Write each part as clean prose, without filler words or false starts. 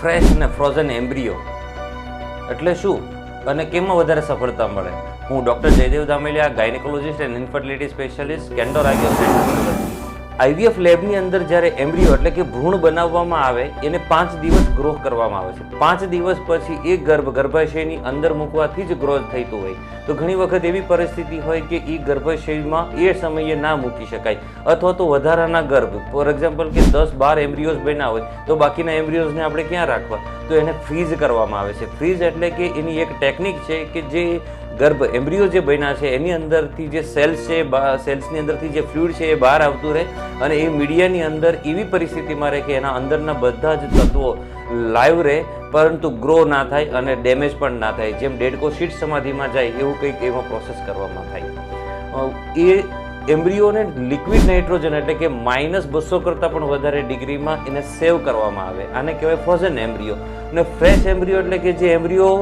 Fresh અને frozen embryo એટલે શું અને કેમાં વધારે સફળતા મળે? હું doctor Jaydev Dhameliya, gynaecologist and infertility specialist, Candor IVF. IVF લેબની અંદર જ્યારે એમ્બ્રિયો એટલે કે ભ્રૂણ બનાવવામાં આવે એને 5 દિવસ ગ્રો કરવામાં આવે છે. 5 દિવસ પછી એ ગર્ભાશયની અંદર મૂકવાથી જ ગ્રોથ થતું હોય. તો ઘણી વખત એવી પરિસ્થિતિ હોય કે એ ગર્ભાશયમાં એ સમયે ના મૂકી શકાય અથવા તો વધારાના ગર્ભ, ફોર એક્ઝામ્પલ કે 10-12 એમ્બ્રિયોઝ બન્યા હોય તો બાકીના એમ્બ્રિયોઝને આપણે ક્યાં રાખવા? તો એને ફ્રીઝ કરવામાં આવે છે. ફ્રીઝ એટલે કે એની એક ટેકનિક છે કે જે એમ્બ્રિયો જે બન્યા છે એની અંદરથી જે સેલ્સ છે, સેલ્સની અંદરથી જે ફ્લુઇડ છે એ બહાર આવતું રહે અને એ મીડિયાની અંદર એવી પરિસ્થિતિમાં રહે કે એના અંદરના બધા જ તત્વો લાઈવ રહે પરંતુ ગ્રો ના થાય અને ડેમેજ પણ ના થાય. જેમ ડેડકો શીટ સમાધિમાં જાય એવું કંઈક એમાં પ્રોસેસ કરવામાં થાય. એ એમ્બ્રિયોને લિક્વિડ નાઇટ્રોજન એટલે કે -200 કરતાં પણ વધારે ડિગ્રીમાં એને સેવ કરવામાં આવે. આને કહેવાય ફ્રોઝન એમ્બ્રિયો. અને ફ્રેશ એમ્બ્રિયો એટલે કે જે એમ્બ્રિયો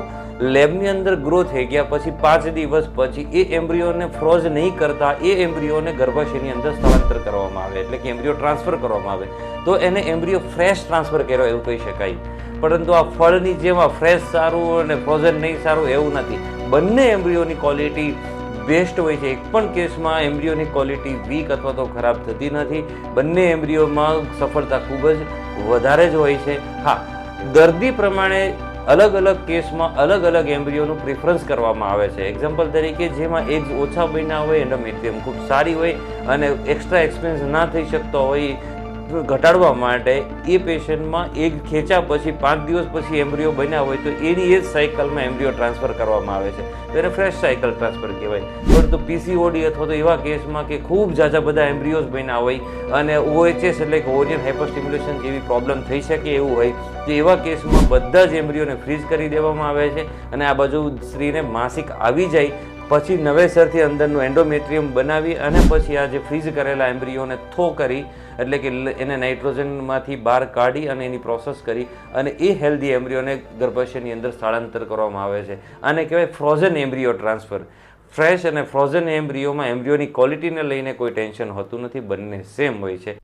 લેબની અંદર ગ્રો થઈ ગયા પછી 5 દિવસ પછી એ એમ્બ્રિયોને ફ્રોઝ નહીં કરતા એ એમ્બ્રિયોને ગર્ભાશયની અંદર સ્થળાંતર કરવામાં આવે એટલે કે એમ્બ્રિયો ટ્રાન્સફર કરવામાં આવે તો એને એમ્બ્રિયો ફ્રેશ ટ્રાન્સફર કર્યો એવું કહી શકાય. પરંતુ આ ફળની જેમ ફ્રેશ સારું અને ફ્રોઝન નહીં સારું એવું નથી. બંને એમ્બ્રિયોની ક્વોલિટી બેસ્ટ હોય છે. એક પણ કેસમાં એમ્બ્રિયોની ક્વોલિટી વીક અથવા તો ખરાબ થતી નથી. બંને એમ્બ્રિયોમાં સફળતા ખૂબ જ વધારે જ હોય છે. હા, દર્દી પ્રમાણે અલગ અલગ કેસમાં અલગ અલગ એમ્બ્રિયોનું પ્રિફરન્સ કરવામાં આવે છે. એક્ઝામ્પલ તરીકે જેમાં એગ્સ ઓછા બન્યા હોય, એન્ડોમેટ્રિયમ ખૂબ સારી હોય અને એક્સ્ટ્રા એક્સપેન્સ ના થઈ શકતો હોય ઘટાડવા માટે એ પેશન્ટમાં એગ ખેંચ્યા પછી 5 દિવસ પછી એમ્બ્રિયો બન્યા હોય તો એની એ જ સાયકલમાં એમ્બ્રિયો ટ્રાન્સફર કરવામાં આવે છે. તો એને ફ્રેશ સાયકલ ટ્રાન્સફર કહેવાય. પરંતુ પીસીઓડી અથવા તો એવા કેસમાં કે ખૂબ ઝાઝા બધા એમ્બ્રિયોઝ બન્યા હોય અને ઓએચએસ એટલે કે ઓરિયન હાઇપરસ્ટિમ્યુલેશન જેવી પ્રોબ્લેમ થઈ શકે એવું હોય તો એવા કેસમાં બધા જ એમ્બ્રિયોને ફ્રીઝ કરી દેવામાં આવે છે અને આ બાજુ સ્ત્રીને માસિક આવી જાય પછી નવેસરથી અંદરનું એન્ડોમેટ્રિયમ બનાવી અને પછી આ જે ફ્રીઝ કરેલા એમ્બ્રિયોને થો કરી એટલે કે એને નાઇટ્રોજનમાંથી બહાર કાઢી અને એની પ્રોસેસ કરી અને એ હેલ્ધી એમ્બ્રિયોને ગર્ભાશયની અંદર સ્થળાંતર કરવામાં આવે છે. આને કહેવાય ફ્રોઝન એમ્બ્રિયો ટ્રાન્સફર. ફ્રેશ અને ફ્રોઝન એમ્બ્રિયોમાં એમ્બ્રિયોની ક્વોલિટીને લઈને કોઈ ટેન્શન હોતું નથી, બંને સેમ હોય છે.